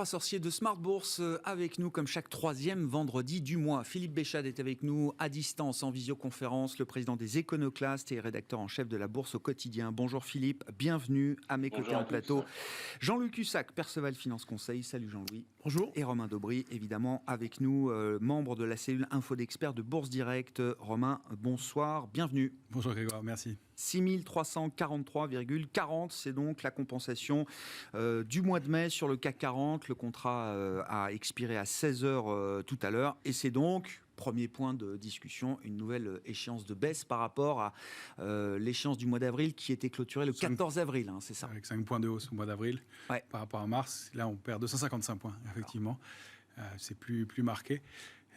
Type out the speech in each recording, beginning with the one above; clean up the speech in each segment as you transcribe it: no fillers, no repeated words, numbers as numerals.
sorciers de Smart Bourse avec nous comme chaque troisième vendredi du mois. Philippe Béchade est avec nous à distance en visioconférence, le président des Éconoclastes et rédacteur en chef de la Bourse au quotidien. Bonjour Philippe, bienvenue à mes côtés en plateau. Jean-Luc Hussac, Perceval Finance Conseil. Salut Jean-Louis. Bonjour. Et Romain Daubry, évidemment, avec nous, membre de la cellule Info d'experts de Bourse Direct. Romain, bonsoir, bienvenue. Bonjour Grégoire, merci. 6343,40, c'est donc la compensation du mois de mai sur le CAC 40. Le contrat a expiré à 16h tout à l'heure et c'est donc, premier point de discussion, une nouvelle échéance de baisse par rapport à l'échéance du mois d'avril qui était clôturée le 14 avril, hein, c'est ça. Avec 5 points de hausse au mois d'avril par rapport à mars. Là, on perd 255 points, effectivement. C'est plus marqué.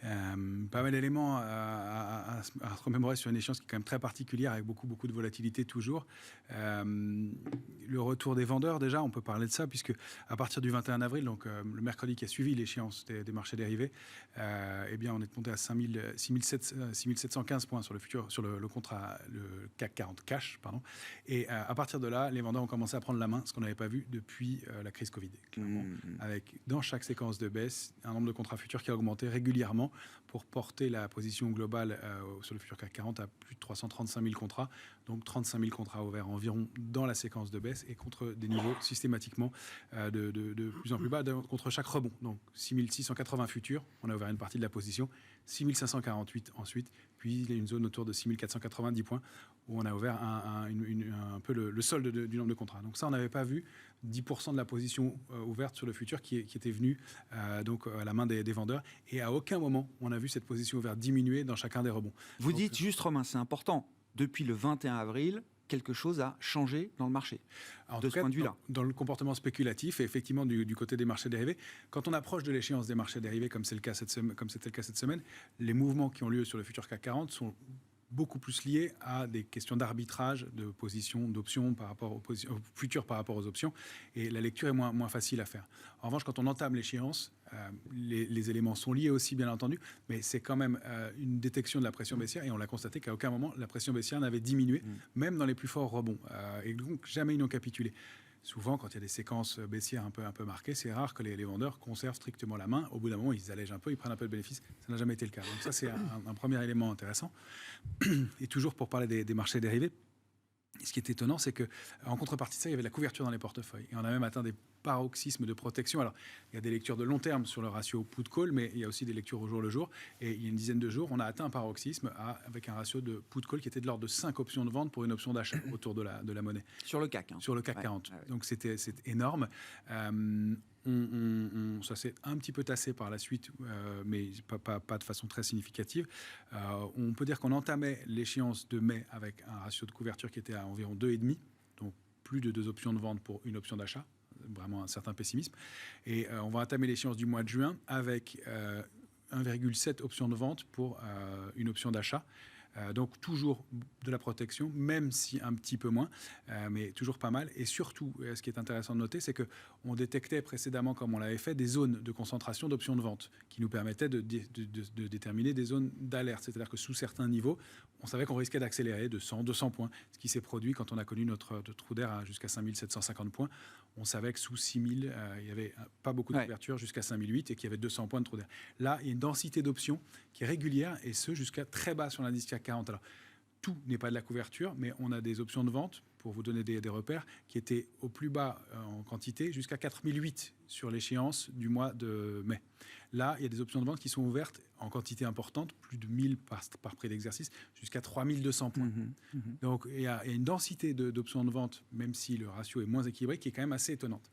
Pas mal d'éléments à se remémorer sur une échéance qui est quand même très particulière avec beaucoup de volatilité toujours. Le retour des vendeurs, déjà, on peut parler de ça puisque à partir du 21 avril, donc le mercredi qui a suivi l'échéance des marchés dérivés, eh bien, on est monté à 6715 points sur le contrat, le CAC 40 cash, pardon. Et à partir de là, les vendeurs ont commencé à prendre la main, ce qu'on n'avait pas vu depuis la crise Covid, clairement, avec dans chaque séquence de baisse un nombre de contrats futurs qui a augmenté régulièrement pour porter la position globale sur le futur CAC 40 à plus de 335 000 contrats, donc 35 000 contrats ouverts environ dans la séquence de baisse et contre des niveaux systématiquement de plus en plus bas contre chaque rebond. Donc 6 680 futurs, on a ouvert une partie de la position, 6 548 ensuite, puis il y a une zone autour de 6 490 points où on a ouvert un peu le solde du nombre de contrats. Donc ça, on n'avait pas vu 10% de la position ouverte sur le futur qui était venue donc à la main des vendeurs. Et à aucun moment, on a vu cette position ouverte diminuer dans chacun des rebonds. Vous dites juste, Romain, c'est important, depuis le 21 avril, quelque chose a changé dans le marché, alors, de ce point de vue-là. Dans le comportement spéculatif et effectivement du côté des marchés dérivés, quand on approche de l'échéance des marchés dérivés, comme c'était le cas cette semaine, les mouvements qui ont lieu sur le futur CAC 40 sont beaucoup plus liés à des questions d'arbitrage, de position, d'options par rapport aux futures par rapport aux options. Et la lecture est moins facile à faire. En revanche, quand on entame l'échéance, les éléments sont liés aussi, bien entendu, mais c'est quand même une détection de la pression baissière. Et on l'a constaté qu'à aucun moment, la pression baissière n'avait diminué, même dans les plus forts rebonds. Et donc, jamais ils n'ont capitulé. Souvent, quand il y a des séquences baissières un peu marquées, c'est rare que les vendeurs conservent strictement la main. Au bout d'un moment, ils allègent un peu, ils prennent un peu de bénéfice. Ça n'a jamais été le cas. Donc ça, c'est un premier élément intéressant. Et toujours pour parler des marchés dérivés, ce qui est étonnant, c'est qu'en contrepartie de ça, il y avait la couverture dans les portefeuilles. Et on a même atteint des paroxysmes de protection. Alors, il y a des lectures de long terme sur le ratio put-call, mais il y a aussi des lectures au jour le jour. Et il y a une dizaine de jours, on a atteint un paroxysme avec un ratio de put-call qui était de l'ordre de 5 options de vente pour une option d'achat autour de la monnaie. Sur le CAC. Sur le CAC 40. Ouais. Donc, c'est énorme. Ça s'est un petit peu tassé par la suite, mais pas de façon très significative. On peut dire qu'on entamait l'échéance de mai avec un ratio de couverture qui était à environ 2,5, donc plus de 2 options de vente pour une option d'achat, vraiment un certain pessimisme. Et on va entamer l'échéance du mois de juin avec 1,7 options de vente pour une option d'achat. Donc toujours de la protection, même si un petit peu moins, mais toujours pas mal. Et surtout, ce qui est intéressant de noter, c'est qu'on détectait précédemment, comme on l'avait fait, des zones de concentration d'options de vente qui nous permettaient de déterminer des zones d'alerte. C'est-à-dire que sous certains niveaux, on savait qu'on risquait d'accélérer de 100, 200 points, ce qui s'est produit quand on a connu notre trou d'air jusqu'à 5750 points. On savait que sous 6000, il n'y avait pas beaucoup de couverture jusqu'à 5008 et qu'il y avait 200 points de trou d'air. Là, il y a une densité d'options qui est régulière et ce, jusqu'à très bas sur l'indice CAC 40. Alors, tout n'est pas de la couverture, mais on a des options de vente, pour vous donner des repères, qui étaient au plus bas en quantité, jusqu'à 4008 sur l'échéance du mois de mai. Là, il y a des options de vente qui sont ouvertes en quantité importante, plus de 1000 par prix d'exercice, jusqu'à 3200 points. Donc, il y a une densité d'options de vente, même si le ratio est moins équilibré, qui est quand même assez étonnante.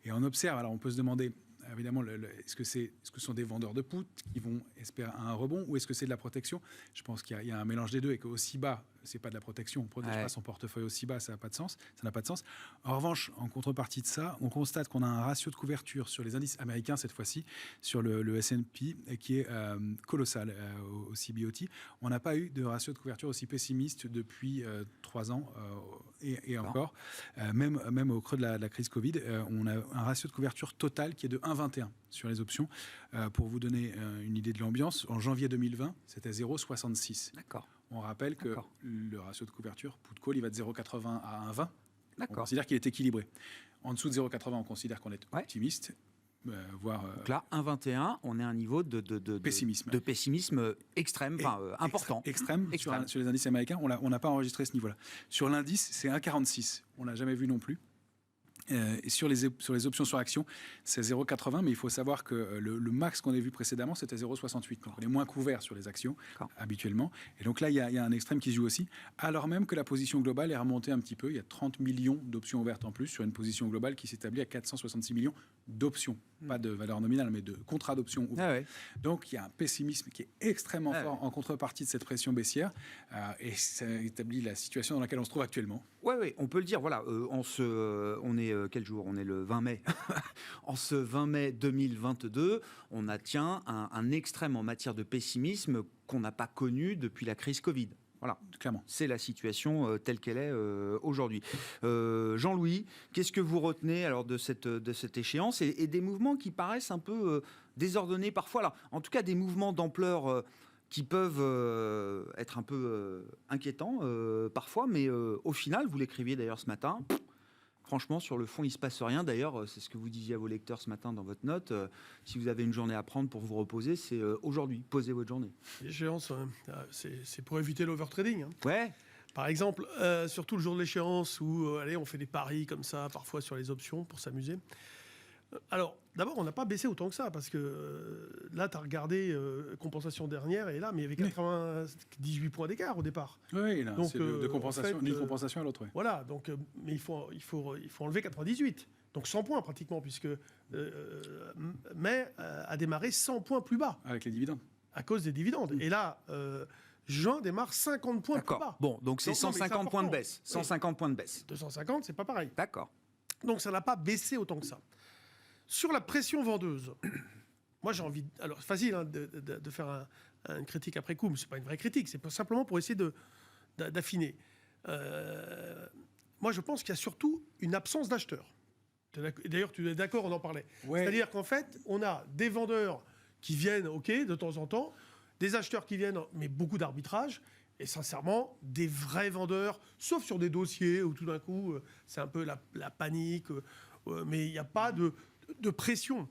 Et on observe, alors on peut se demander, évidemment, est-ce que ce sont des vendeurs de put qui vont espérer un rebond ou est-ce que c'est de la protection? Je pense qu'il y a un mélange des deux et qu'aussi bas, c'est pas de la protection. On ne protège pas son portefeuille aussi bas, ça n'a pas de sens. Ça n'a pas de sens. En revanche, en contrepartie de ça, on constate qu'on a un ratio de couverture sur les indices américains, cette fois-ci, sur le S&P, qui est colossal au CBOT. On n'a pas eu de ratio de couverture aussi pessimiste depuis 3 ans et encore. Même au creux de la crise Covid, on a un ratio de couverture total qui est de 1,21 sur les options. Pour vous donner une idée de l'ambiance, en janvier 2020, c'était 0,66. D'accord. On rappelle que le ratio de couverture, put-call, il va de 0,80 à 1,20. D'accord. On considère qu'il est équilibré. En dessous de 0,80, on considère qu'on est optimiste. voire... Donc là, 1,21, on est à un niveau de pessimisme extrême, important. Extrême. Sur les indices américains, on n'a pas enregistré ce niveau-là. Sur l'indice, c'est 1,46. On ne l'a jamais vu non plus. Et sur les options sur action, c'est 0,80, mais il faut savoir que le max qu'on a vu précédemment, c'était 0,68. Donc on est moins couvert sur les actions, habituellement. Et donc là, il y a un extrême qui se joue aussi, alors même que la position globale est remontée un petit peu. Il y a 30 millions d'options ouvertes en plus sur une position globale qui s'établit à 466 millions d'options. Pas de valeur nominale, mais de contrats d'options ouverts. Donc il y a un pessimisme qui est extrêmement fort en contrepartie de cette pression baissière. Et ça établit la situation dans laquelle on se trouve actuellement. Oui, on peut le dire. Voilà, on est quel jour ? On est le 20 mai. En ce 20 mai 2022, on atteint un extrême en matière de pessimisme qu'on n'a pas connu depuis la crise Covid. Voilà, clairement. C'est la situation telle qu'elle est aujourd'hui. Jean-Louis, qu'est-ce que vous retenez alors de cette échéance et des mouvements qui paraissent un peu désordonnés parfois, alors, en tout cas des mouvements d'ampleur qui peuvent être un peu inquiétants parfois, mais au final, vous l'écriviez d'ailleurs ce matin, franchement, sur le fond, il ne se passe rien. D'ailleurs, c'est ce que vous disiez à vos lecteurs ce matin dans votre note. Si vous avez une journée à prendre pour vous reposer, c'est aujourd'hui. Posez votre journée. L'échéance, c'est pour éviter l'overtrading. Ouais. Par exemple, surtout le jour de l'échéance où on fait des paris comme ça, parfois sur les options pour s'amuser. Alors, d'abord, on n'a pas baissé autant que ça, parce que là, tu as regardé compensation dernière, et là, mais il y avait 98 points d'écart au départ. Oui, là, c'est de compensation, en fait, d'une compensation à l'autre. Ouais. Voilà, donc, mais il faut enlever 98. Donc 100 points pratiquement, puisque mai a démarré 100 points plus bas. Avec les dividendes. À cause des dividendes. Et là, juin démarre 50 points plus bas. Bon, donc c'est 150 points de baisse. 150 points de baisse. 250, c'est pas pareil. D'accord. Donc ça n'a pas baissé autant que ça. Sur la pression vendeuse, moi j'ai envie... Alors c'est facile de faire une critique après coup, mais ce n'est pas une vraie critique, c'est simplement pour essayer d'affiner. Moi je pense qu'il y a surtout une absence d'acheteurs. D'ailleurs tu es d'accord, on en parlait. Ouais. C'est-à-dire qu'en fait, on a des vendeurs qui viennent, de temps en temps, des acheteurs qui viennent, mais beaucoup d'arbitrage, et sincèrement, des vrais vendeurs, sauf sur des dossiers où tout d'un coup, c'est un peu la panique, mais il n'y a pas de pression.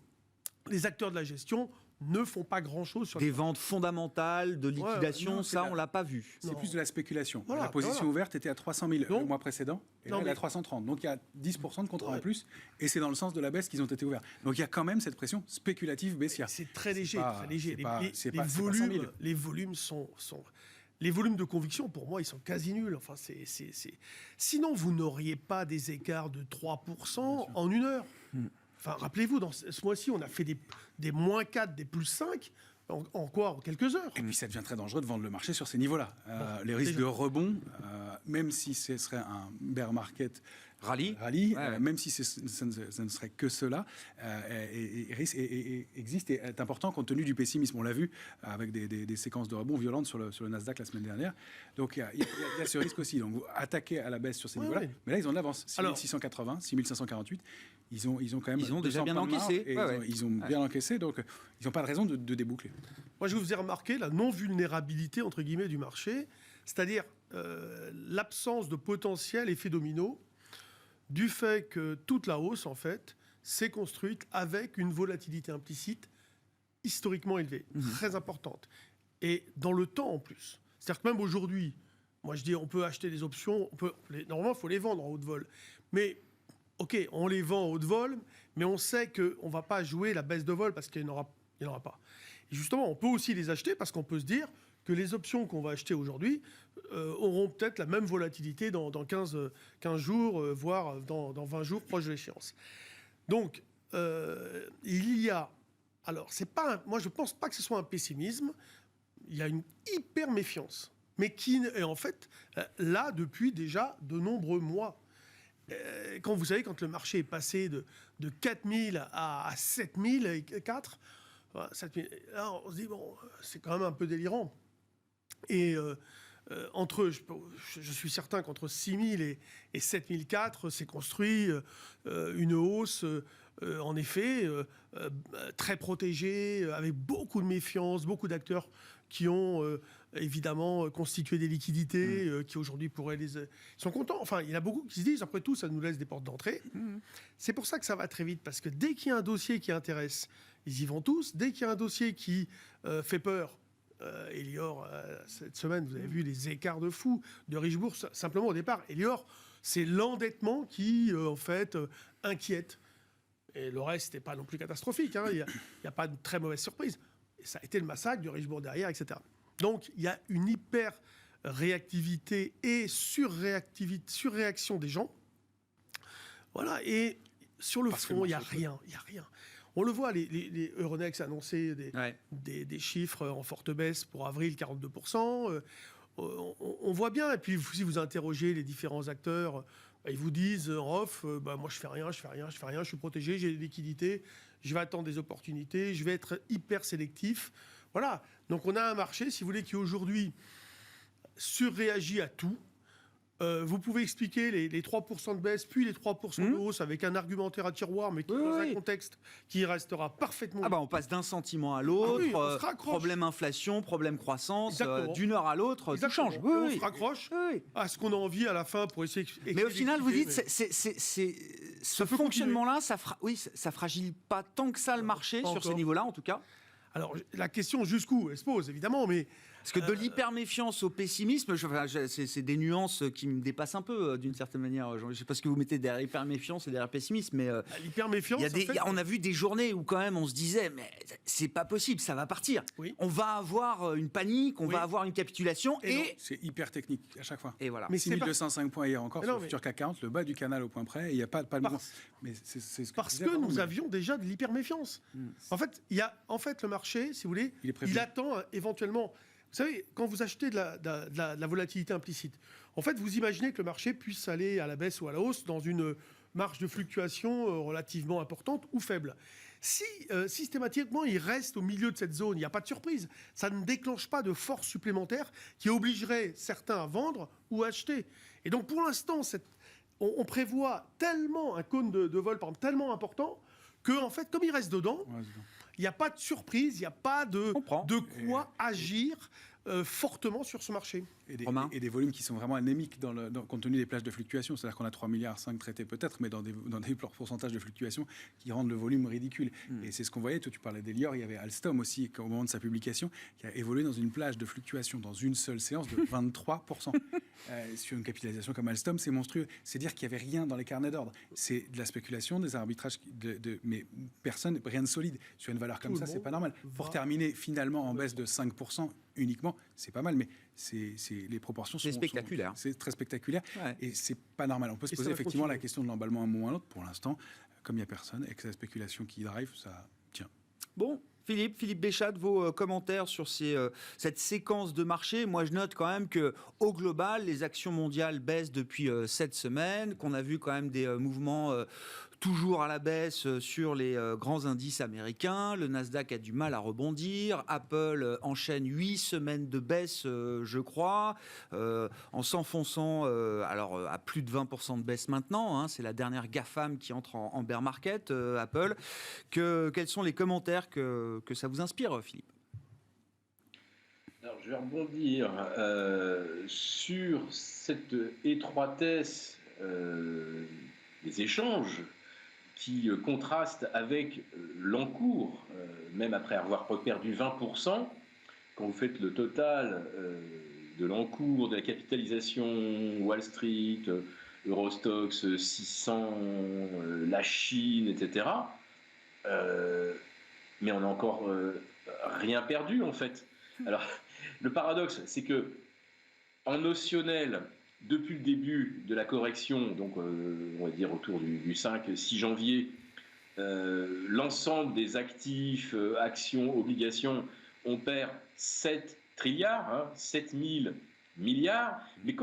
Les acteurs de la gestion ne font pas grand-chose sur des ventes fondamentales, de liquidation, on l'a pas vu. C'est plus de la spéculation. Voilà, la position ouverte était à 300 000 le mois précédent, et là, elle est à 330. Donc il y a 10% de contrats en plus, et c'est dans le sens de la baisse qu'ils ont été ouverts. Donc il y a quand même cette pression spéculative baissière. C'est très léger, très léger. Les volumes sont... Les volumes de conviction, pour moi, ils sont quasi nuls. Enfin, Sinon, vous n'auriez pas des écarts de 3% en une heure. Enfin, rappelez-vous, dans ce mois-ci, on a fait des moins 4, des plus 5, en quoi ? En quelques heures. Et puis ça devient très dangereux de vendre le marché sur ces niveaux-là. Les risques de rebond, même si ce serait un bear market rallye, même si ça ne serait que cela, existe et est important compte tenu du pessimisme. On l'a vu avec des séquences de rebond violentes sur le Nasdaq la semaine dernière. Donc il y a ce risque aussi. Donc vous attaquez à la baisse sur ces niveaux-là, mais là ils ont de l'avance. 6680, 6548. Ils ont quand même... Ils ont déjà bien encaissé. Ils ont bien encaissé, donc ils n'ont pas de raison de déboucler. Moi, je vous ai remarqué la non-vulnérabilité, entre guillemets, du marché, c'est-à-dire l'absence de potentiel effet domino du fait que toute la hausse, en fait, s'est construite avec une volatilité implicite historiquement élevée, très importante. Et dans le temps, en plus. C'est-à-dire que même aujourd'hui, moi, je dis, on peut acheter des options, normalement, il faut les vendre en haut de vol. Mais... OK, on les vend en haut de vol, mais on sait qu'on ne va pas jouer la baisse de vol parce qu'il n'y en aura pas. Et justement, on peut aussi les acheter parce qu'on peut se dire que les options qu'on va acheter aujourd'hui auront peut-être la même volatilité dans 15 jours, voire dans 20 jours, proche de l'échéance. Donc, il y a... Alors, moi, je ne pense pas que ce soit un pessimisme. Il y a une hyper méfiance, mais qui est en fait là depuis déjà de nombreux mois. Quand vous savez, quand le marché est passé de 4000 à 7004, 7000, là, on se dit, bon, c'est quand même un peu délirant. Et je suis certain qu'entre 6000 et 7004, c'est construit une hausse, en effet, très protégée, avec beaucoup de méfiance, beaucoup d'acteurs qui ont évidemment constitué des liquidités, qui aujourd'hui pourraient ils sont contents. Enfin, il y en a beaucoup qui se disent, après tout, ça nous laisse des portes d'entrée. C'est pour ça que ça va très vite, parce que dès qu'il y a un dossier qui intéresse, ils y vont tous. Dès qu'il y a un dossier qui fait peur, Elior, cette semaine, vous avez vu les écarts de fou de Richebourg, simplement au départ. Elior, c'est l'endettement qui, en fait, inquiète. Et le reste n'était pas non plus catastrophique. Hein. Il n'y a pas de très mauvaise surprise. Et ça a été le massacre de Richebourg derrière, etc. Donc, il y a une hyper réactivité et surréaction des gens. Voilà. Et sur le fond, il n'y a rien. Il n'y a rien. On le voit, les Euronext a annoncé des chiffres en forte baisse pour avril, 42%. On voit bien, et puis si vous interrogez les différents acteurs, ils vous disent en off, moi je fais rien, je suis protégé, j'ai des liquidités, je vais attendre des opportunités, je vais être hyper sélectif. Voilà, donc on a un marché, si vous voulez, qui aujourd'hui surréagit à tout. Vous pouvez expliquer les 3% de baisse, puis les 3% de hausse avec un argumentaire à tiroir, mais qui dans un contexte qui restera parfaitement... on passe d'un sentiment à l'autre, problème inflation, problème croissance, d'une heure à l'autre, tout change. On se raccroche à ce qu'on a envie à la fin pour essayer... Mais au final, vous dites, ce fonctionnement-là, ça fragilise pas tant que ça le marché sur ces niveaux-là, en tout cas. Alors, la question jusqu'où, elle se pose, évidemment, mais... Parce que de l'hyperméfiance au pessimisme, c'est des nuances qui me dépassent un peu, d'une certaine manière. Je ne sais pas ce que vous mettez derrière hyperméfiance et derrière pessimisme, mais l'hyperméfiance, on a vu des journées où quand même on se disait, mais c'est pas possible, ça va partir. Oui. On va avoir une panique, on va avoir une capitulation. Et c'est hyper technique à chaque fois. Et voilà. Mais 6205 points hier encore sur le futur CAC 40, le bas du canal au point près, et il n'y a pas de mouvement. Mais c'est ce parce que nous avions déjà de l'hyperméfiance. En fait, le marché, si vous voulez, il attend éventuellement... Vous savez, quand vous achetez de la volatilité implicite, en fait, vous imaginez que le marché puisse aller à la baisse ou à la hausse dans une marge de fluctuation relativement importante ou faible. Si systématiquement il reste au milieu de cette zone, il n'y a pas de surprise. Ça ne déclenche pas de force supplémentaire qui obligerait certains à vendre ou à acheter. Et donc pour l'instant, on prévoit tellement un cône de vol, par exemple, tellement important que, en fait, comme il reste dedans... Il n'y a pas de surprise, il n'y a pas de quoi agir fortement sur ce marché. Et des volumes qui sont vraiment anémiques compte tenu des plages de fluctuation. C'est-à-dire qu'on a 3,5 milliards traités peut-être, mais dans des pourcentages de fluctuation qui rendent le volume ridicule. Et c'est ce qu'on voyait. Toi, tu parlais d'Elior, il y avait Alstom aussi, au moment de sa publication, qui a évolué dans une plage de fluctuation dans une seule séance de 23%. Sur une capitalisation comme Alstom, c'est monstrueux. C'est dire qu'il n'y avait rien dans les carnets d'ordre. C'est de la spéculation, des arbitrages, mais rien de solide. Sur une valeur comme ça, c'est pas normal. Pour terminer finalement en baisse de 5%, uniquement, c'est pas mal, mais les proportions sont spectaculaires. C'est très spectaculaire et c'est pas normal. On peut se poser effectivement la question de l'emballement à un moment ou à un autre. Pour l'instant, comme il n'y a personne et que c'est la spéculation qui drive, ça tient. Bon. Philippe Béchat, vos commentaires sur cette séquence de marché. Moi, je note quand même qu'au global, les actions mondiales baissent depuis 7 semaines, qu'on a vu quand même des mouvements toujours à la baisse sur les grands indices américains. Le Nasdaq a du mal à rebondir. Apple enchaîne 8 semaines de baisse, je crois, en s'enfonçant à plus de 20% de baisse maintenant. Hein. C'est la dernière GAFAM qui entre en bear market, Apple. Quels sont les commentaires que ça vous inspire, Philippe ? Alors, je vais rebondir sur cette étroitesse des échanges qui contraste avec l'encours, même après avoir perdu 20%, quand vous faites le total de l'encours, de la capitalisation Wall Street, Eurostoxx 600, la Chine, etc., mais on n'a encore rien perdu en fait. Alors, le paradoxe, c'est que en notionnel, depuis le début de la correction, donc on va dire autour du 5-6 janvier, l'ensemble des actifs, actions, obligations, on perd 7 trilliards, 7 000 milliards, mais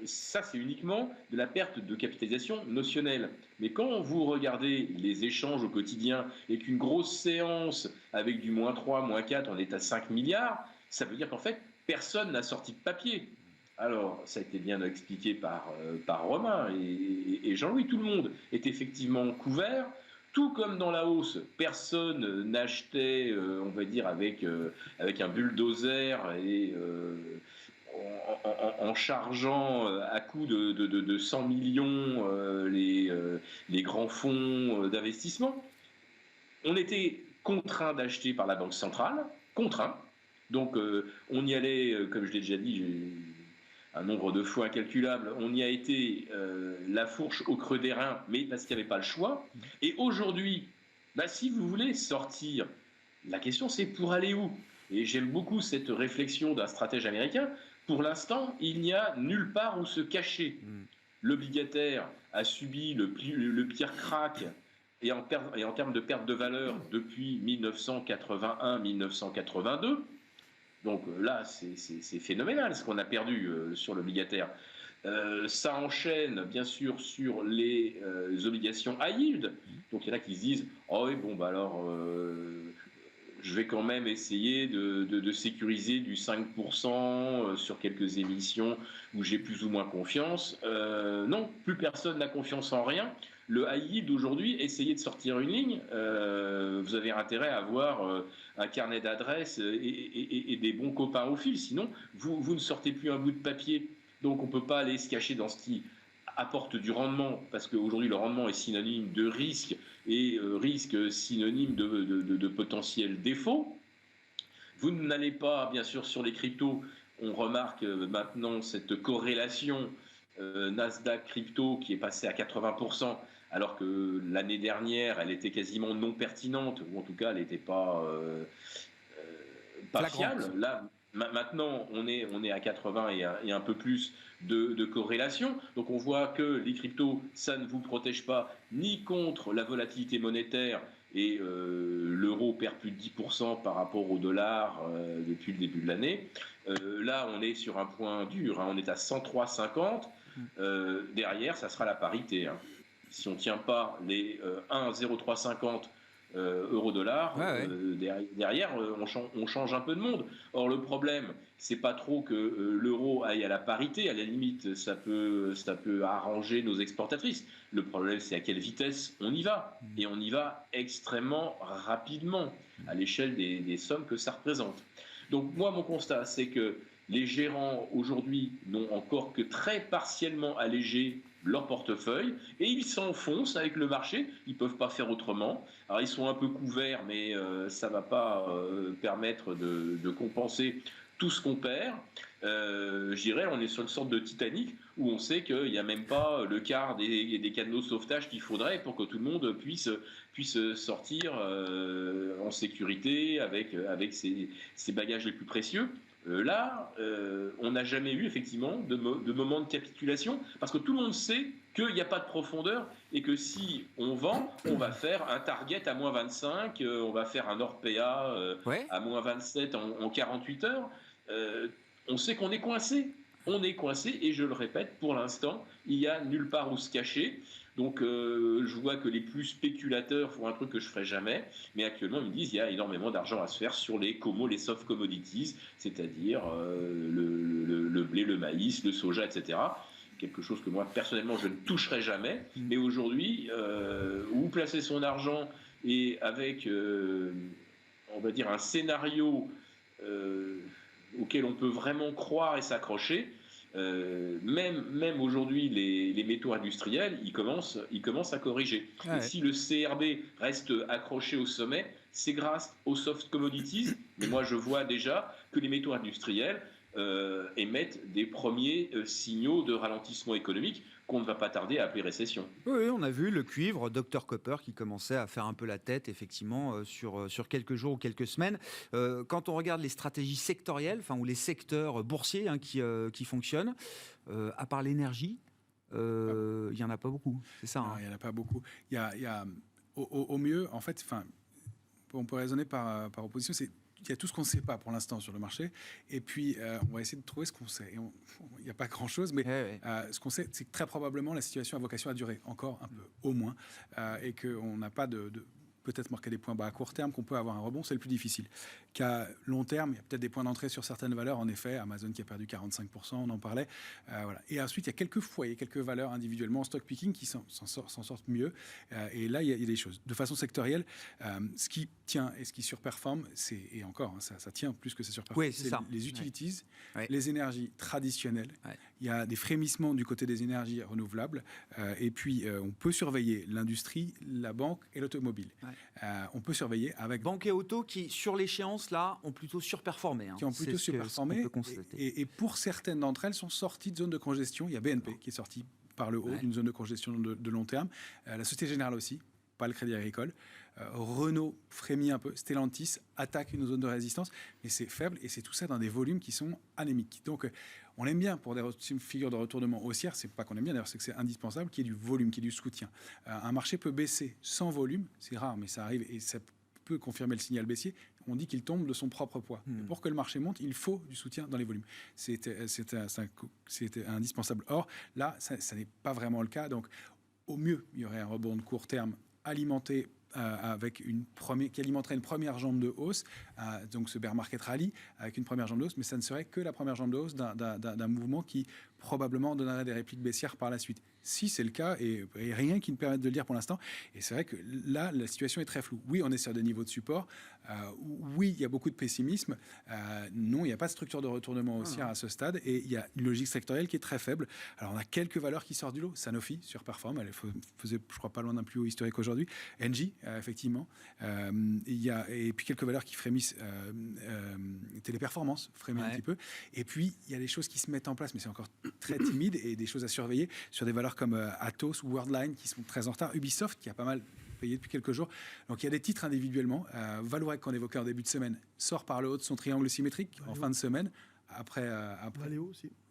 ça c'est uniquement de la perte de capitalisation notionnelle. Mais quand vous regardez les échanges au quotidien et qu'une grosse séance avec du -3, -4, on est à 5 milliards, ça veut dire qu'en fait, personne n'a sorti de papier. Alors, ça a été bien expliqué par Romain et Jean-Louis. Tout le monde est effectivement couvert. tout comme dans la hausse, personne n'achetait, on va dire, avec un bulldozer et en chargeant à coût de 100 millions les grands fonds d'investissement. On était contraint d'acheter par la Banque centrale, contraint. Donc on y allait, comme je l'ai déjà dit, un nombre de fois incalculable, on y a été la fourche au creux des reins, mais parce qu'il n'y avait pas le choix. Et aujourd'hui, si vous voulez sortir, la question c'est pour aller où? Et j'aime beaucoup cette réflexion d'un stratège américain. Pour l'instant, il n'y a nulle part où se cacher. L'obligataire a subi le pire crack et en termes de perte de valeur depuis 1981-1982. Donc là, c'est phénoménal ce qu'on a perdu sur l'obligataire. Ça enchaîne bien sûr sur les obligations high yield. Donc il y en a qui se disent « Oh oui, bon, alors je vais quand même essayer de sécuriser du 5% sur quelques émissions où j'ai plus ou moins confiance. » Non, plus personne n'a confiance en rien. Le high yield aujourd'hui, essayez de sortir une ligne, vous avez intérêt à avoir un carnet d'adresses et des bons copains au fil, sinon vous ne sortez plus un bout de papier. Donc on ne peut pas aller se cacher dans ce qui apporte du rendement, parce qu'aujourd'hui le rendement est synonyme de risque, et risque synonyme de potentiel défaut. Vous n'allez pas, bien sûr, sur les cryptos, on remarque maintenant cette corrélation Nasdaq crypto qui est passée à 80%, alors que l'année dernière, elle était quasiment non pertinente, ou en tout cas, elle n'était pas fiable. Là, maintenant, on est à 80 et un peu plus de corrélation. Donc, on voit que les cryptos, ça ne vous protège pas ni contre la volatilité monétaire, et l'euro perd plus de 10% par rapport au dollar depuis le début de l'année. Là, on est sur un point dur, on est à 103,50. Derrière, ça sera la parité. Si on ne tient pas les 1,0350 euro-dollar, derrière, on change un peu de monde. Or, le problème, c'est pas trop que l'euro aille à la parité. À la limite, ça peut arranger nos exportatrices. Le problème, c'est à quelle vitesse on y va. Et on y va extrêmement rapidement à l'échelle des sommes que ça représente. Donc, moi, mon constat, c'est que les gérants, aujourd'hui, n'ont encore que très partiellement allégé leur portefeuille, et ils s'enfoncent avec le marché, ils ne peuvent pas faire autrement. Alors ils sont un peu couverts, mais ça ne va pas permettre de compenser tout ce qu'on perd. Je dirais, on est sur une sorte de Titanic, où on sait qu'il n'y a même pas le quart des canaux de sauvetage qu'il faudrait pour que tout le monde puisse sortir en sécurité avec ses bagages les plus précieux. Là, on n'a jamais eu effectivement de moment de capitulation, parce que tout le monde sait qu'il n'y a pas de profondeur et que si on vend, on va faire un target à moins 25, on va faire un Orpea à moins 27 en 48 heures. On sait qu'on est coincé. On est coincé, et je le répète, pour l'instant, il n'y a nulle part où se cacher. Donc je vois que les plus spéculateurs font un truc que je ne ferai jamais, mais actuellement ils me disent qu'il y a énormément d'argent à se faire sur les soft commodities, c'est-à-dire le blé, le maïs, le soja, etc. Quelque chose que moi personnellement je ne toucherai jamais, mais aujourd'hui, où placer son argent, et avec on va dire un scénario auquel on peut vraiment croire et s'accrocher. Même aujourd'hui, les métaux industriels, ils commencent à corriger. Et si le CRB reste accroché au sommet, c'est grâce aux soft commodities. Mais moi, je vois déjà que les métaux industriels émettent des premiers signaux de ralentissement économique qu'on ne va pas tarder à appeler récession. Oui, on a vu le cuivre, Dr Copper, qui commençait à faire un peu la tête, effectivement, sur quelques jours ou quelques semaines. Quand on regarde les stratégies sectorielles, ou les secteurs boursiers qui fonctionnent, à part l'énergie, il n'y en a pas beaucoup, c'est ça? Il n'y en a pas beaucoup. Il y a au mieux, en fait, on peut raisonner par opposition, il y a tout ce qu'on ne sait pas pour l'instant sur le marché, et puis on va essayer de trouver ce qu'on sait. Il n'y a pas grand-chose, mais ce qu'on sait, c'est que très probablement la situation a vocation à durer encore un peu, au moins, et qu'on n'a pas peut-être marqué des points bas à court terme, qu'on peut avoir un rebond, c'est le plus difficile. qu'à long terme, il y a peut-être des points d'entrée sur certaines valeurs. En effet, Amazon qui a perdu 45%, on en parlait. Voilà. Et ensuite, il y a quelques foyers, quelques valeurs individuellement en stock picking qui s'en sortent mieux. Et là, il y a des choses. De façon sectorielle, ce qui tient et ce qui surperforme, et encore, ça tient plus que ça surperforme, c'est les utilities, les énergies traditionnelles. Il y a des frémissements du côté des énergies renouvelables. Et puis, on peut surveiller l'industrie, la banque et l'automobile. On peut surveiller avec... Banque et auto qui, sur l'échéance, là, ont plutôt surperformé. Qui ont plutôt surperformé. Et pour certaines d'entre elles, sont sorties de zone de congestion. Il y a BNP qui est sorti par le haut d'une zone de congestion de long terme. La Société Générale aussi, pas le Crédit Agricole. Renault frémit un peu. Stellantis attaque une zone de résistance. Mais c'est faible et c'est tout ça dans des volumes qui sont anémiques. Donc, on aime bien pour des figures de retournement haussière, c'est pas qu'on aime bien d'ailleurs, c'est que c'est indispensable qu'il y ait du volume, qu'il y ait du soutien. Un marché peut baisser sans volume, c'est rare, mais ça arrive et ça peut confirmer le signal baissier. On dit qu'il tombe de son propre poids. Et pour que le marché monte, il faut du soutien dans les volumes. C'était indispensable. Or, là, ça n'est pas vraiment le cas. Donc, au mieux, il y aurait un rebond de court terme alimenté qui alimenterait une première jambe de hausse, donc ce bear market rally avec une première jambe de hausse, mais ça ne serait que la première jambe de hausse d'un mouvement qui probablement donnerait des répliques baissières par la suite. Si c'est le cas, et rien qui ne permette de le dire pour l'instant, et c'est vrai que là, la situation est très floue. Oui, on est sur des niveaux de support. Oui, il y a beaucoup de pessimisme. Non, il n'y a pas de structure de retournement haussière à ce stade, et il y a une logique sectorielle qui est très faible. Alors, on a quelques valeurs qui sortent du lot. Sanofi surperforme, elle faisait, je crois, pas loin d'un plus haut historique aujourd'hui. Engie, effectivement. Et puis quelques valeurs qui frémissent. Téléperformance frémit un petit peu. Et puis, il y a des choses qui se mettent en place, mais c'est encore très timide, et des choses à surveiller sur des valeurs comme Atos ou Worldline qui sont très en retard. Ubisoft qui a pas mal payé depuis quelques jours. Donc il y a des titres individuellement. Vallourec qu'on évoquait en début de semaine sort par le haut de son triangle symétrique en fin de semaine. Après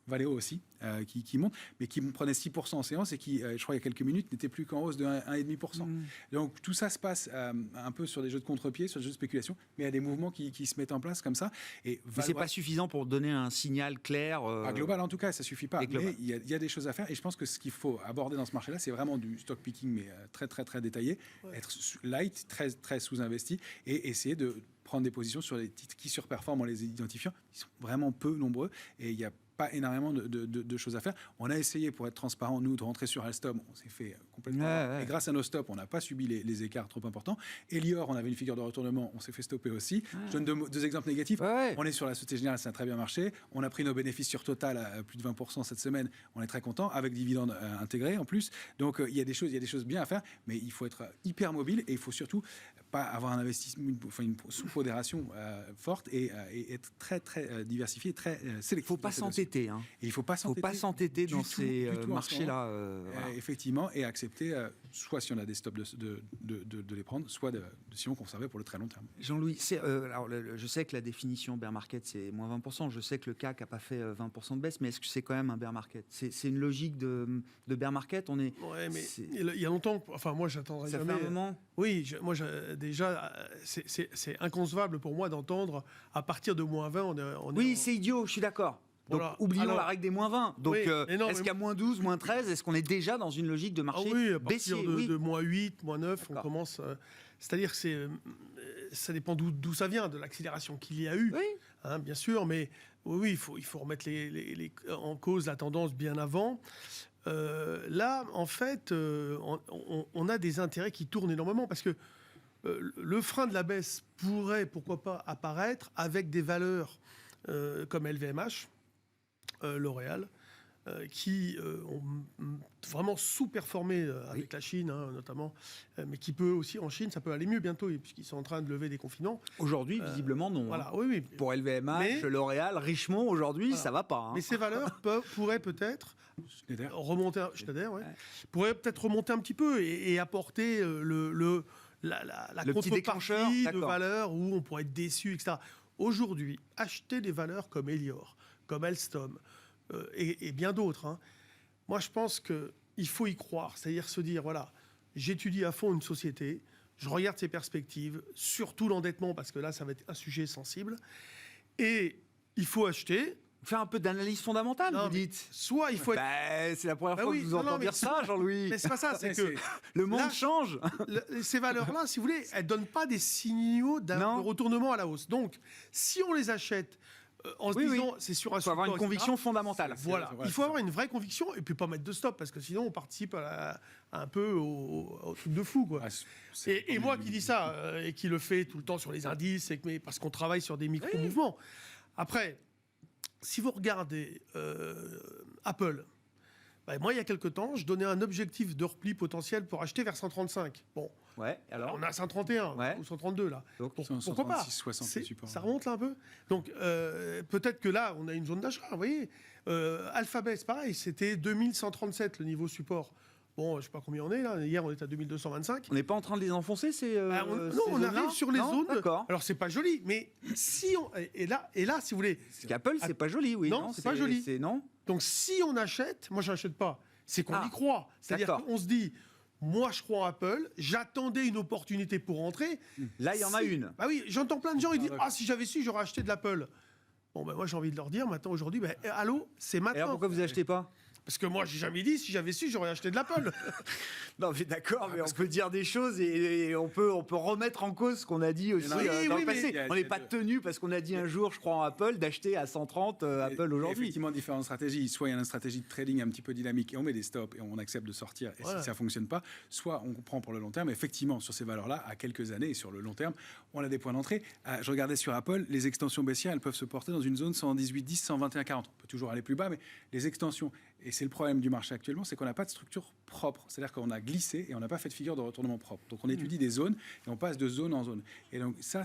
Valeo aussi, qui monte, mais qui prenait 6% en séance et qui, je crois, il y a quelques minutes, n'était plus qu'en hausse de 1,5%. Donc tout ça se passe un peu sur des jeux de contre-pied, sur des jeux de spéculation, mais il y a des mouvements qui se mettent en place comme ça. Mais c'est pas suffisant pour donner un signal clair. Global, en tout cas, ça suffit pas. Mais il y a des choses à faire, et je pense que ce qu'il faut aborder dans ce marché-là, c'est vraiment du stock picking, mais très, très, très détaillé, être light, très, très sous-investi, et essayer de prendre des positions sur les titres qui surperforment en les identifiant. Ils sont vraiment peu nombreux, et il y a pas énormément de choses à faire. On a essayé, pour être transparent, nous, de rentrer sur Alstom. On s'est fait complètement... Et grâce à nos stops, on n'a pas subi les écarts trop importants. Elior, on avait une figure de retournement, on s'est fait stopper aussi. Je donne deux exemples négatifs. On est sur la Société Générale, ça a très bien marché. On a pris nos bénéfices sur Total à plus de 20% cette semaine. On est très content, avec dividendes intégrés en plus. Donc, il y a des choses bien à faire, mais il faut être hyper mobile, et il faut surtout pas avoir un investissement, une sous-modération forte, et être très, très diversifié, très sélectif. Il ne faut pas s'entêter. Et il ne faut pas s'entêter dans ces marchés-là. Effectivement, et accepter, soit si on a des stops de les prendre, soit sinon conserver pour le très long terme. Jean-Louis, je sais que la définition bear market, c'est moins 20%. Je sais que le CAC n'a pas fait 20% de baisse, mais est-ce que c'est quand même un bear market ? C'est une logique de bear market. Mais il y a longtemps, moi, j'attendrai jamais. Ça fait un moment ? Oui, déjà, c'est inconcevable pour moi d'entendre à partir de moins 20, c'est idiot, je suis d'accord. Donc, oublions la règle des moins 20. Donc, est-ce qu'il y a moins 12, moins 13 ? Est-ce qu'on est déjà dans une logique de marché baissier ? À partir de moins 8, moins 9, on commence... c'est-à-dire que ça dépend d'où ça vient, de l'accélération qu'il y a eu, bien sûr, mais il faut remettre en cause la tendance bien avant. Là, en fait, on a des intérêts qui tournent énormément, parce que le frein de la baisse pourrait, pourquoi pas, apparaître avec des valeurs comme LVMH, L'Oréal, qui ont vraiment sous-performé avec la Chine, notamment, mais qui peut aussi, en Chine, ça peut aller mieux bientôt, puisqu'ils sont en train de lever des confinements. Aujourd'hui, visiblement, non. Voilà, oui. Pour LVMH, L'Oréal, Richemont, aujourd'hui, ça va pas. Mais ces valeurs pourraient peut-être remonter, pourraient peut-être remonter un petit peu et apporter la contrepartie de valeurs où on pourrait être déçu, etc. Aujourd'hui, acheter des valeurs comme Elior, comme Alstom et bien d'autres, moi je pense qu'il faut y croire, c'est-à-dire se dire, voilà, j'étudie à fond une société, je regarde ses perspectives, surtout l'endettement, parce que là ça va être un sujet sensible, et il faut acheter, Faire un peu d'analyse fondamentale, Non, vous mais dites. Soit il faut être... C'est la première fois oui, que vous non, entendez mais dire ça, Jean-Louis. Mais c'est pas ça, c'est que Le monde Là, change. ces valeurs-là, si vous voulez, elles donnent pas des signaux de retournement à la hausse. Donc, si on les achète en se disant c'est sur un Il faut avoir une support, conviction etc., fondamentale. Voilà, il faut avoir une vraie conviction et puis pas mettre de stop parce que sinon on participe un peu au truc de fou, quoi. Et moi qui dis ça et qui le fais tout le temps sur les indices, parce qu'on travaille sur des micro-mouvements. Après, si vous regardez Apple, moi il y a quelques temps, je donnais un objectif de repli potentiel pour acheter vers 135. Bon, Ouais, alors. on a 131 ou 132 là. Donc, Pourquoi pas 60 supports. Ça remonte là un peu. Donc peut-être que là, on a une zone d'achat. Vous voyez, Alphabet, c'est pareil, c'était 2137 le niveau support. Bon, je ne sais pas combien on est là. Hier, on était à 2225. On n'est pas en train de les enfoncer, ces. On arrive sur les zones. D'accord. Alors, c'est pas joli, mais si on. Et là, si vous voulez. Parce qu'Apple, c'est pas joli, oui. Non, c'est pas joli. Non. Donc, si on achète, moi, je n'achète pas. C'est qu'on y croit. C'est-à-dire d'accord. qu'on se dit. Moi, je crois en Apple. J'attendais une opportunité pour rentrer. Là, il y en a une. Bah oui, j'entends plein de gens. Ils disent si j'avais su, j'aurais acheté de l'Apple. Bon, moi, j'ai envie de leur dire maintenant, aujourd'hui, allô, c'est maintenant. Et alors, pourquoi vous achetez pas? Parce que moi, j'ai jamais dit si j'avais su, j'aurais acheté de l'Apple. Non, mais d'accord, mais on peut dire des choses et on peut remettre en cause ce qu'on a dit aussi dans le passé. On n'est pas tenu parce qu'on a dit un jour, je crois en Apple, d'acheter à 130 Apple aujourd'hui. Effectivement, différentes stratégies. Soit il y a une stratégie de trading un petit peu dynamique et on met des stops et on accepte de sortir. Et si ça ne fonctionne pas, soit on prend pour le long terme. Effectivement, sur ces valeurs-là, à quelques années et sur le long terme, on a des points d'entrée. Je regardais sur Apple, les extensions baissières, elles peuvent se porter dans une zone 118,10, 121,40. On peut toujours aller plus bas, mais les extensions, et c'est le problème du marché actuellement, c'est qu'on n'a pas de structure propre. C'est-à-dire qu'on a glissé et on n'a pas fait de figure de retournement propre. Donc on étudie des zones et on passe de zone en zone. Et donc ça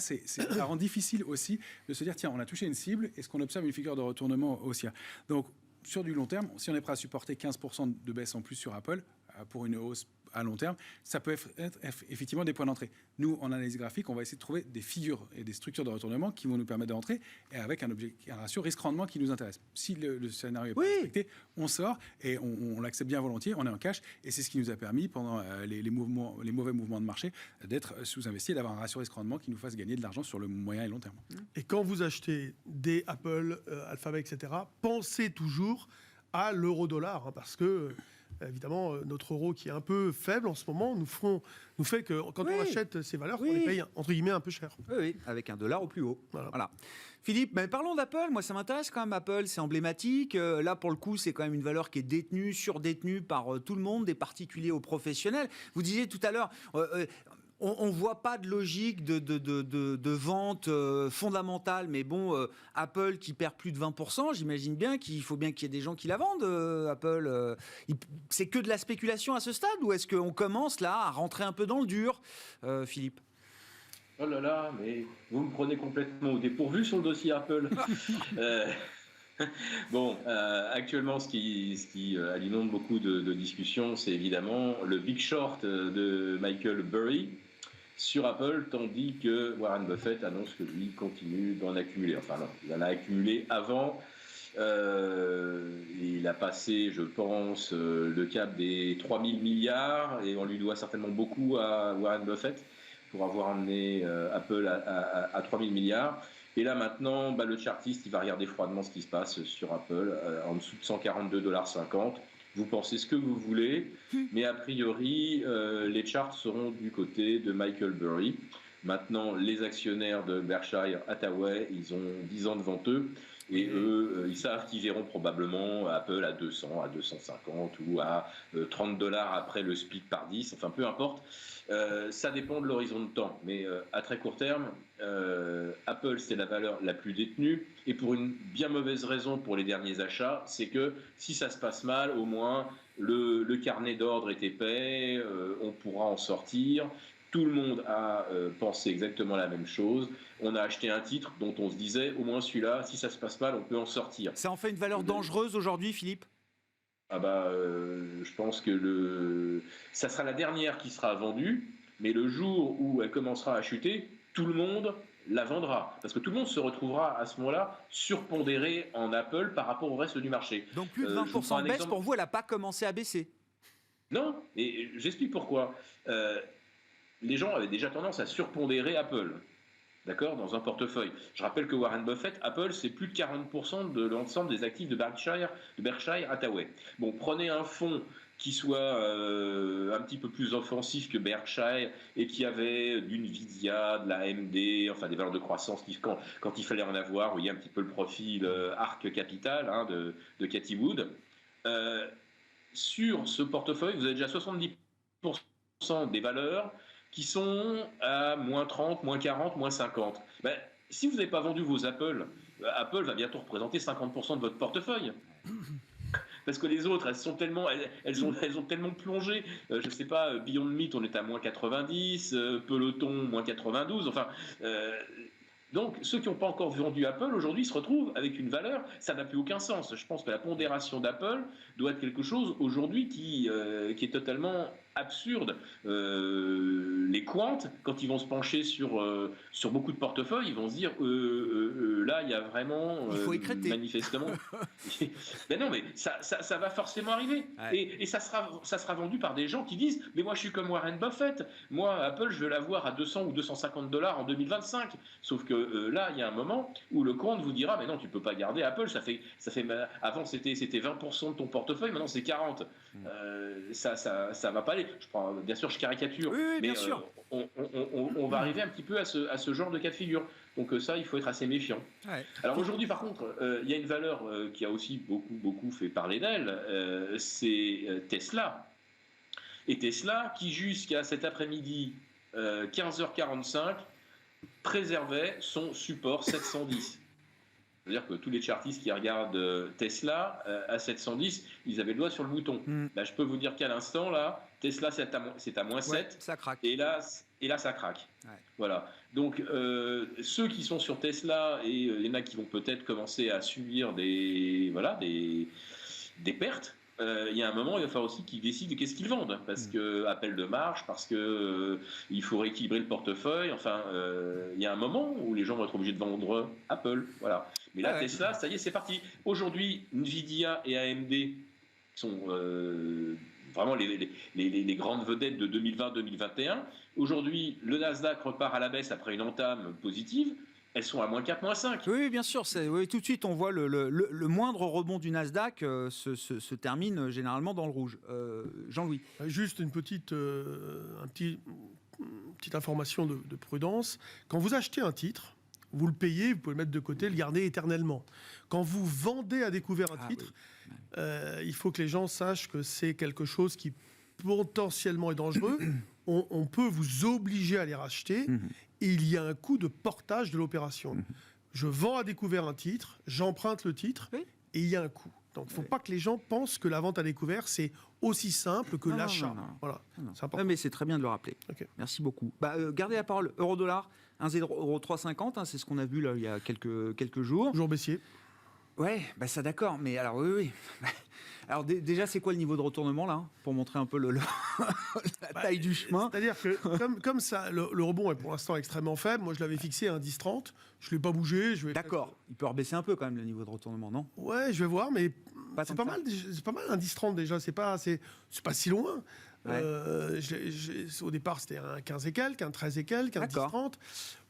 rend difficile aussi de se dire, tiens, on a touché une cible, est-ce qu'on observe une figure de retournement haussière? Donc sur du long terme, si on est prêt à supporter 15% de baisse en plus sur Apple, pour une hausse à long terme, ça peut être effectivement des points d'entrée. Nous, en analyse graphique, on va essayer de trouver des figures et des structures de retournement qui vont nous permettre de rentrer et avec un ratio risque-rendement qui nous intéresse. Si le scénario n'est pas respecté, on sort et on l'accepte bien volontiers, on est en cash et c'est ce qui nous a permis, pendant les mauvais mouvements de marché, d'être sous-investi et d'avoir un ratio risque-rendement qui nous fasse gagner de l'argent sur le moyen et long terme. Et quand vous achetez des Apple, Alphabet, etc., pensez toujours à l'euro-dollar, parce que évidemment, notre euro qui est un peu faible en ce moment nous fait que quand on achète ces valeurs, on les paye entre guillemets un peu cher. Oui, avec un dollar au plus haut. Voilà. Philippe, mais parlons d'Apple. Moi, ça m'intéresse quand même. Apple, c'est emblématique. Là, pour le coup, c'est quand même une valeur qui est détenue, surdétenue par tout le monde, des particuliers aux professionnels. Vous disiez tout à l'heure... on ne voit pas de logique de vente fondamentale, mais bon, Apple qui perd plus de 20%, j'imagine bien qu'il faut bien qu'il y ait des gens qui la vendent, Apple. C'est que de la spéculation à ce stade, ou est-ce qu'on commence là à rentrer un peu dans le dur, Philippe? Oh là là, mais vous me prenez complètement au dépourvu sur le dossier Apple. Bon, actuellement, ce qui alimente beaucoup de discussions, c'est évidemment le Big Short de Michael Burry sur Apple, tandis que Warren Buffett annonce que lui continue d'en accumuler. Enfin non, il en a accumulé avant. Il a passé, je pense, le cap des 3 000 milliards et on lui doit certainement beaucoup à Warren Buffett pour avoir amené Apple à 3 000 milliards. Et là maintenant, le chartiste, il va regarder froidement ce qui se passe sur Apple, en dessous de 142,50 $. Vous pensez ce que vous voulez, mais a priori, les charts seront du côté de Michael Burry. Maintenant, les actionnaires de Berkshire Hathaway, ils ont 10 ans devant eux, et eux, ils savent qu'ils verront probablement Apple à 200, à 250 ou à 30 $ après le split par 10, enfin peu importe. Ça dépend de l'horizon de temps, mais à très court terme, Apple, c'est la valeur la plus détenue, et pour une bien mauvaise raison pour les derniers achats, c'est que si ça se passe mal, au moins le carnet d'ordre est épais, on pourra en sortir. Tout le monde a pensé exactement la même chose. On a acheté un titre dont on se disait, au moins celui-là, si ça se passe mal, on peut en sortir. Ça en fait une valeur dangereuse aujourd'hui, Philippe? Je pense que ça sera la dernière qui sera vendue, mais le jour où elle commencera à chuter, tout le monde la vendra. Parce que tout le monde se retrouvera à ce moment-là surpondéré en Apple par rapport au reste du marché. Donc plus de 20% de baisse, pour vous, elle n'a pas commencé à baisser? Non, et j'explique pourquoi. Les gens avaient déjà tendance à surpondérer Apple. d'accord, dans un portefeuille. Je rappelle que Warren Buffett, Apple, c'est plus de 40% de l'ensemble des actifs de Berkshire Hathaway. Bon, prenez un fonds qui soit un petit peu plus offensif que Berkshire et qui avait d'une Nvidia, de la AMD, enfin des valeurs de croissance quand il fallait en avoir. Vous voyez un petit peu le profil Arc Capital de Cathie Wood. Sur ce portefeuille, vous avez déjà 70% des valeurs qui sont à moins 30, moins 40, moins 50. Ben, si vous n'avez pas vendu vos Apple, Apple va bientôt représenter 50% de votre portefeuille. Parce que les autres, elles ont tellement plongé. Je ne sais pas, Beyond Meat, on est à moins 90, Peloton, moins 92. Enfin, donc, ceux qui n'ont pas encore vendu Apple, aujourd'hui, se retrouvent avec une valeur, ça n'a plus aucun sens. Je pense que la pondération d'Apple doit être quelque chose, aujourd'hui, qui est totalement absurde. Les quants, quand ils vont se pencher sur beaucoup de portefeuilles, ils vont se dire, là, il y a vraiment... il faut écrêter. Manifestement. Ben non, mais ça va forcément arriver. Ouais. Et ça sera vendu par des gens qui disent, mais moi, je suis comme Warren Buffett. Moi, Apple, je veux l'avoir à 200 ou 250 $ en 2025. Sauf que là, il y a un moment où le compte vous dira, mais non, tu peux pas garder Apple. Avant, c'était 20% de ton portefeuille, maintenant, c'est 40%. Ça va pas aller. Bien sûr, je caricature, oui, mais bien sûr. On va arriver un petit peu à ce genre de cas de figure. Donc ça, il faut être assez méfiant. Ouais. Alors aujourd'hui, par contre, il y a une valeur qui a aussi beaucoup fait parler d'elle, c'est Tesla. Et Tesla, qui jusqu'à cet après-midi, 15h45, préservait son support 710. C'est-à-dire que tous les chartistes qui regardent Tesla à 710, ils avaient le doigt sur le bouton. Là, je peux vous dire qu'à l'instant, là, Tesla, c'est à moins 7. Ça craque. Et là, ça craque. Ouais. Voilà. Donc, ceux qui sont sur Tesla, et il y en a qui vont peut-être commencer à subir des pertes, il y a un moment, il va falloir aussi qu'ils décident qu'est-ce qu'ils vendent, parce que appel de marge, parce que il faut rééquilibrer le portefeuille. Enfin, il y a un moment où les gens vont être obligés de vendre Apple. Voilà. Mais là, Tesla, ça y est, c'est parti. Aujourd'hui, Nvidia et AMD sont vraiment les grandes vedettes de 2020-2021. Aujourd'hui, le Nasdaq repart à la baisse après une entame positive. Elles sont à moins 4, moins 5. Oui, bien sûr. Oui, tout de suite, on voit le moindre rebond du Nasdaq se termine généralement dans le rouge. Jean-Louis. Juste une petite information de prudence. Quand vous achetez un titre, vous le payez, vous pouvez le mettre de côté, le garder éternellement. Quand vous vendez à découvert un titre, il faut que les gens sachent que c'est quelque chose qui potentiellement est dangereux. On peut vous obliger à les racheter. Et il y a un coût de portage de l'opération. Je vends à découvert un titre, j'emprunte le titre, et il y a un coût. Donc il ne faut pas que les gens pensent que la vente à découvert, c'est aussi simple que l'achat. Voilà, c'est important. Mais c'est très bien de le rappeler. Okay. Merci beaucoup. Gardez la parole. Euro-dollar, 1,0350, c'est ce qu'on a vu là, il y a quelques jours. Toujours baissier. Ouais, ça d'accord, mais alors oui. Alors déjà, c'est quoi le niveau de retournement là, pour montrer un peu la taille du chemin? C'est-à-dire que comme ça, le rebond est pour l'instant extrêmement faible. Moi, je l'avais fixé à 1,1030. Je l'ai pas bougé. D'accord. Il peut rebaisser un peu quand même le niveau de retournement, non? Ouais, je vais voir, mais c'est pas mal. C'est pas mal 1,1030 déjà. C'est pas si loin. Ouais. Au départ, c'était un 15 et quelques, un 13 et quelques, un 10,30.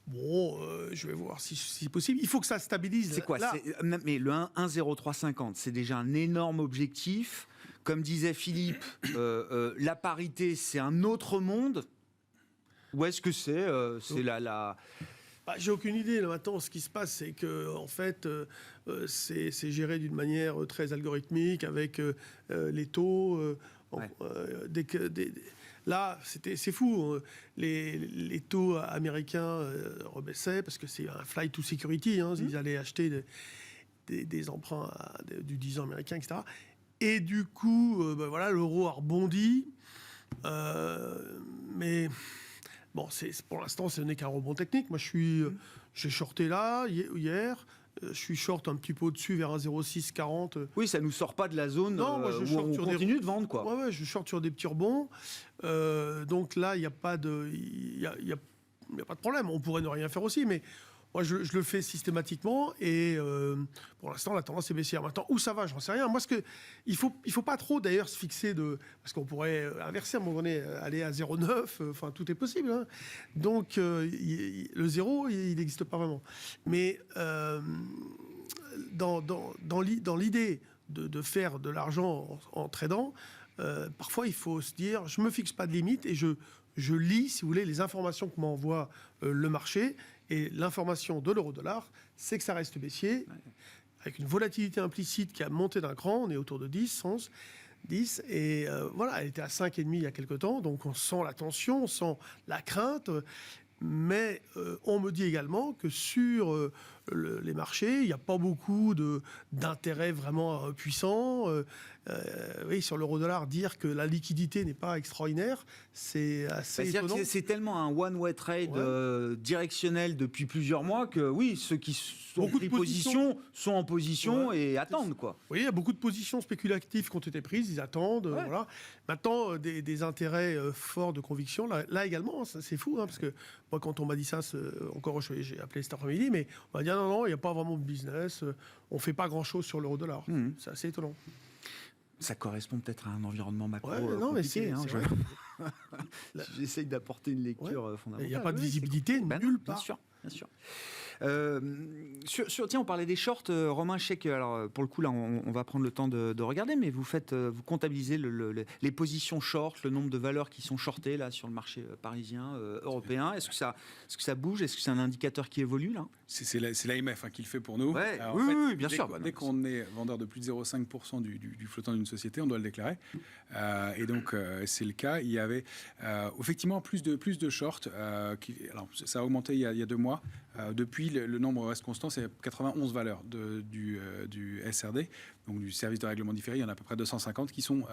Bon, je vais voir si c'est possible. Il faut que ça stabilise. C'est quoi là. Mais le 1,0350, c'est déjà un énorme objectif. Comme disait Philippe, la parité, c'est un autre monde. Ou est-ce que c'est j'ai aucune idée. Là, maintenant, ce qui se passe, c'est que en fait, c'est géré d'une manière très algorithmique avec les taux. Là, c'est fou. Les taux américains rebaissaient parce que c'est un flight to security. Ils allaient acheter des emprunts du 10 ans américain, etc. Et du coup, l'euro a rebondi. Mais bon, pour l'instant, ce n'est qu'un rebond technique. Moi, j'ai shorté là hier. Je suis short un petit peu au-dessus, vers 1,0640. Oui, ça ne nous sort pas de la zone où on continue de vendre, quoi. Ouais, je short sur des petits rebonds. Donc là, il n'y a pas de problème. On pourrait ne rien faire aussi, mais Moi, je le fais systématiquement et pour l'instant, la tendance est baissière. Maintenant, où ça va, j'en sais rien. Moi, il faut pas trop d'ailleurs se fixer parce qu'on pourrait inverser à un moment donné, aller à 0,9. Enfin, tout est possible. Hein. Donc, le zéro, il n'existe pas vraiment. Mais dans l'idée de faire de l'argent en tradant, parfois, il faut se dire, je me fixe pas de limite et je lis, si vous voulez, les informations que m'envoie le marché. Et l'information de l'euro-dollar, c'est que ça reste baissier, avec une volatilité implicite qui a monté d'un cran. On est autour de 10, 11, 10. Et voilà, elle était à 5,5 il y a quelque temps. Donc on sent la tension, on sent la crainte. Mais on me dit également que sur les marchés, il n'y a pas beaucoup d'intérêts vraiment puissants. Oui, sur l'euro-dollar, dire que la liquidité n'est pas extraordinaire, c'est assez étonnant. C'est tellement un one-way trade directionnel depuis plusieurs mois que oui, ceux qui sont pris position sont en position et attendent, quoi. Oui, il y a beaucoup de positions spéculatives qui ont été prises, ils attendent. Voilà. Maintenant, des intérêts forts de conviction, là également, c'est fou, hein, parce que moi, quand on m'a dit ça, encore j'ai appelé cet après-midi, mais on m'a dit non, il n'y a pas vraiment de business, on ne fait pas grand-chose sur l'euro-dollar. C'est assez étonnant. Ça correspond peut-être à un environnement macro compliqué. J'essaye d'apporter une lecture fondamentale. Il n'y a pas de visibilité nulle part. Bien sûr. Tiens, on parlait des shorts. Romain, je sais que, alors, pour le coup, là, on va prendre le temps de regarder, mais vous comptabilisez les positions short, le nombre de valeurs qui sont shortées là, sur le marché parisien, européen. Est-ce que ça bouge? Est-ce que c'est un indicateur qui évolue là? C'est l'AMF qui le fait pour nous. Ouais, alors, oui, bien sûr. Dès qu'on est vendeur de plus de 0,5% du flottant d'une société, on doit le déclarer. Et donc, c'est le cas. Il y avait effectivement plus de shorts. Alors, ça a augmenté il y a 2 mois. Depuis, le nombre reste constant, c'est 91 valeurs du SRD, donc du service de règlement différé. Il y en a à peu près 250 qui font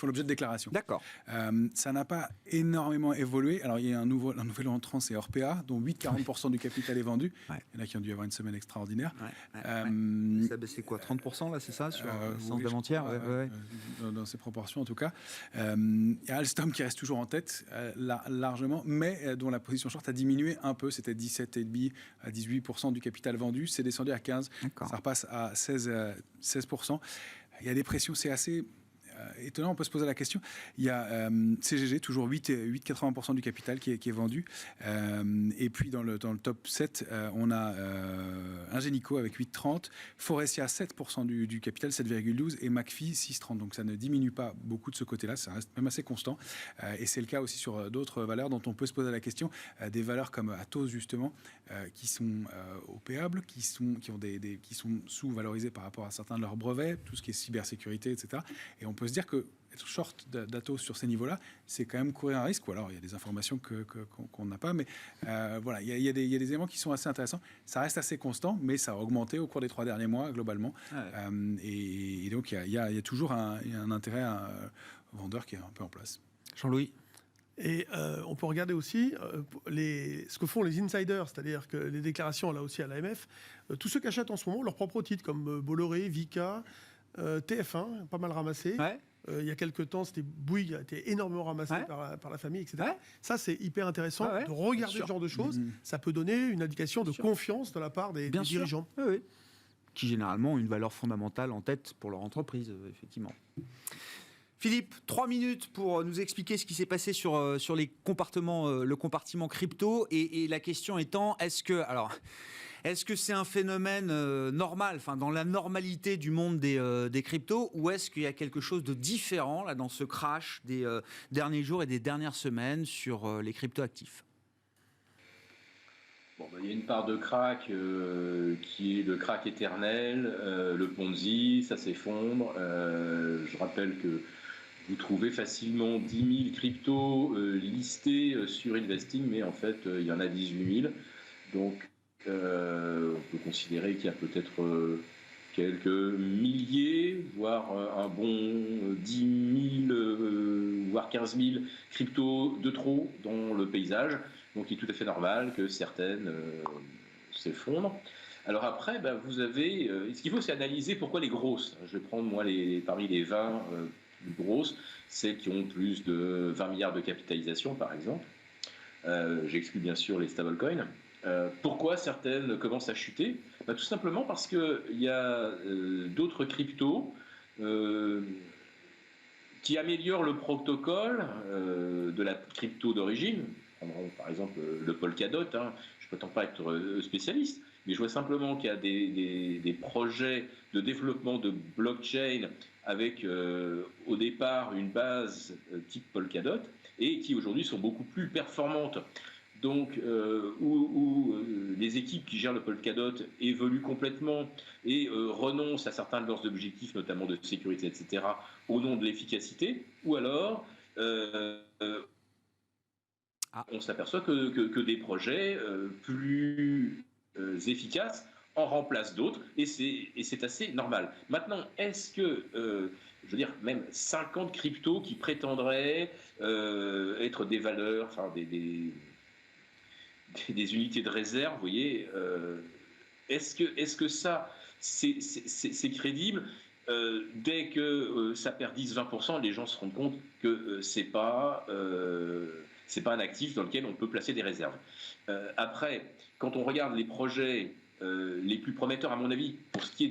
l'objet de déclaration. D'accord. Ça n'a pas énormément évolué. Alors, il y a un nouvel entrant, c'est Orpea, dont 40% du capital est vendu. Ouais. Il y en a qui ont dû avoir une semaine extraordinaire. Ça a baissé quoi, 30% là, c'est ça, sur le sens d'avant-hier dans ces proportions, en tout cas. Il y a Alstom qui reste toujours en tête, largement, mais dont la position short a diminué un peu. C'était 17,5 à 18% du capital vendu. C'est descendu à 15%. D'accord. Ça repasse à 16%. Il y a des pressions, c'est assez étonnant, on peut se poser la question. Il y a CGG, toujours 8,80% du capital qui est vendu. Et puis dans le top 7, on a Ingenico avec 8,30, Forestia 7% du capital, 7,12, et McPhy 6,30. Donc ça ne diminue pas beaucoup de ce côté-là, ça reste même assez constant. Et c'est le cas aussi sur d'autres valeurs dont on peut se poser la question. Des valeurs comme Atos, justement, qui sont opéables, qui sont sous-valorisées par rapport à certains de leurs brevets, tout ce qui est cybersécurité, etc. Et on peut se dire que être short d'Atos sur ces niveaux-là, c'est quand même courir un risque. Ou alors, il y a des informations qu'on n'a pas. Mais voilà, il y a des éléments qui sont assez intéressants. Ça reste assez constant, mais ça a augmenté au cours des 3 derniers mois, globalement. Et donc, il y a toujours un intérêt vendeur qui est un peu en place. Jean-Louis? Et on peut regarder aussi ce que font les insiders, c'est-à-dire que les déclarations, là aussi à l'AMF, tous ceux qui achètent en ce moment leurs propres titres, comme Bolloré, Vicat, TF1, pas mal ramassé. Ouais. Il y a quelques temps, c'était Bouygues, qui a été énormément ramassé par la famille, etc. Ouais. Ça, c'est hyper intéressant de regarder ce genre de choses. Ça peut donner une indication de confiance de la part des dirigeants. Oui. Qui généralement ont une valeur fondamentale en tête pour leur entreprise, effectivement. Philippe, 3 minutes pour nous expliquer ce qui s'est passé sur le compartiment crypto. Et la question étant, est-ce que c'est un phénomène normal, enfin dans la normalité du monde des cryptos, ou est-ce qu'il y a quelque chose de différent là dans ce crash des derniers jours et des dernières semaines sur les cryptoactifs? Il y a une part de crack qui est le crack éternel, le Ponzi, ça s'effondre. Je rappelle que vous trouvez facilement 10 000 cryptos listés sur Investing, mais en fait, il y en a 18 000. Donc, on peut considérer qu'il y a peut-être quelques milliers, voire un bon 10 000, voire 15 000 cryptos de trop dans le paysage. Donc, il est tout à fait normal que certaines s'effondrent. Alors après, vous avez... ce qu'il faut, c'est analyser pourquoi les grosses. Je vais prendre, moi, parmi les 20 plus grosses, celles qui ont plus de 20 milliards de capitalisation, par exemple. J'exclus bien sûr les stablecoins. Pourquoi certaines commencent à chuter? Tout simplement parce qu'il y a d'autres cryptos qui améliorent le protocole de la crypto d'origine. Par exemple le Polkadot, je ne prétends pas être spécialiste, mais je vois simplement qu'il y a des projets de développement de blockchain avec au départ une base type Polkadot et qui aujourd'hui sont beaucoup plus performantes. Donc, où les équipes qui gèrent le Polkadot évoluent complètement et renoncent à certains de leurs objectifs, notamment de sécurité, etc., au nom de l'efficacité, ou alors on s'aperçoit que des projets plus efficaces en remplacent d'autres, et c'est assez normal. Maintenant, est-ce que, je veux dire, même 50 cryptos qui prétendraient être des valeurs, enfin des unités de réserve, vous voyez, est-ce que ça, c'est crédible? Dès que ça perd 10-20%, les gens se rendent compte que c'est pas un actif dans lequel on peut placer des réserves. Après, quand on regarde les projets les plus prometteurs, à mon avis, pour ce qui est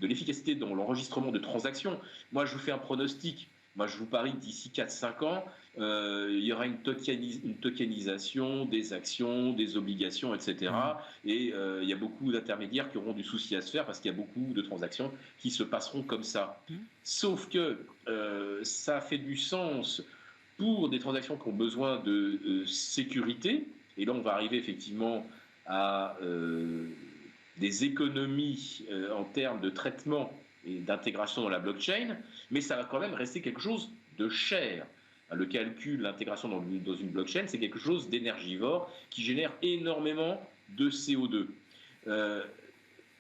de l'efficacité dans l'enregistrement de transactions, moi je vous fais un pronostic. Moi, je vous parie que d'ici 4-5 ans, il y aura une tokenisation des actions, des obligations, etc. Et il y a beaucoup d'intermédiaires qui auront du souci à se faire parce qu'il y a beaucoup de transactions qui se passeront comme ça. Sauf que ça fait du sens pour des transactions qui ont besoin de sécurité. Et là, on va arriver effectivement à des économies en termes de traitement et d'intégration dans la blockchain, mais ça va quand même rester quelque chose de cher. Le calcul, l'intégration dans une blockchain, c'est quelque chose d'énergivore qui génère énormément de CO2.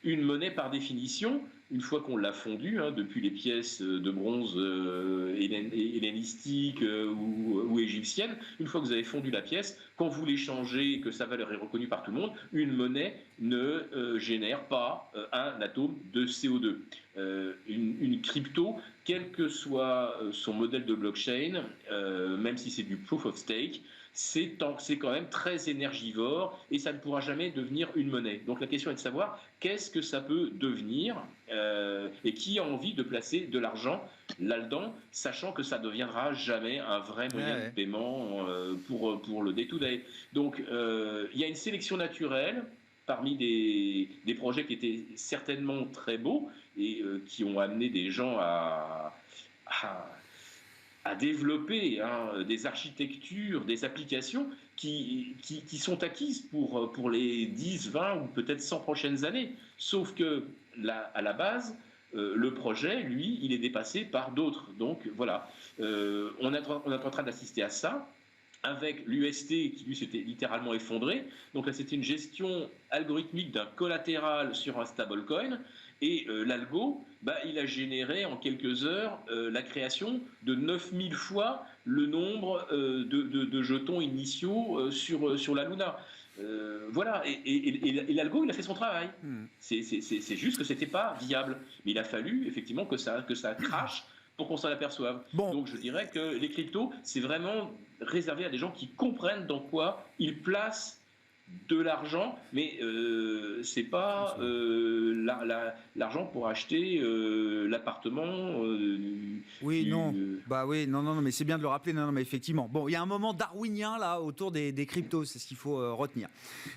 Une monnaie, par définition, une fois qu'on l'a fondue, depuis les pièces de bronze hellénistiques ou égyptiennes, une fois que vous avez fondu la pièce, quand vous l'échangez et que sa valeur est reconnue par tout le monde, une monnaie ne génère pas un atome de CO2. Une crypto, quel que soit son modèle de blockchain, même si c'est du proof of stake, c'est quand même très énergivore et ça ne pourra jamais devenir une monnaie. Donc la question est de savoir qu'est-ce que ça peut devenir et qui a envie de placer de l'argent là-dedans, sachant que ça ne deviendra jamais un vrai moyen de paiement pour le day-to-day. Donc il y a une sélection naturelle parmi des projets qui étaient certainement très beaux et qui ont amené des gens à développer des architectures, des applications qui sont acquises pour les 10, 20 ou peut-être 100 prochaines années. Sauf que à la base, le projet, lui, il est dépassé par d'autres. Donc voilà, on est en train d'assister à ça, avec l'UST qui lui s'était littéralement effondré. Donc là, c'était une gestion algorithmique d'un collatéral sur un stablecoin. Et l'algo, il a généré en quelques heures la création de 9000 fois le nombre de jetons initiaux sur la Luna. Voilà, et l'algo, il a fait son travail. C'est juste que c'était pas viable. Mais il a fallu effectivement que ça crache pour qu'on s'en aperçoive. Donc je dirais que les cryptos, c'est vraiment réservé à des gens qui comprennent dans quoi ils placent de l'argent, mais c'est pas l'argent pour acheter l'appartement. Non, mais c'est bien de le rappeler. Non, mais effectivement. Bon, il y a un moment darwinien là autour des cryptos, c'est ce qu'il faut retenir.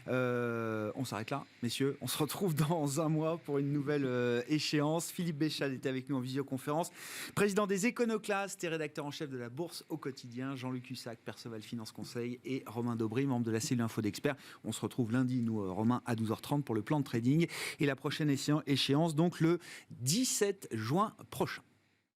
On s'arrête là, messieurs. On se retrouve dans un mois pour une nouvelle échéance. Philippe Béchal était avec nous en visioconférence, président des Éconoclastes et rédacteur en chef de la Bourse au quotidien. Jean-Luc Hussac, Perceval Finance Conseil, et Romain Daubry, membre de la cellule Info d'Experts. On se retrouve lundi, nous, Romain, à 12h30 pour le plan de trading. Et la prochaine échéance, donc le 17 juin prochain.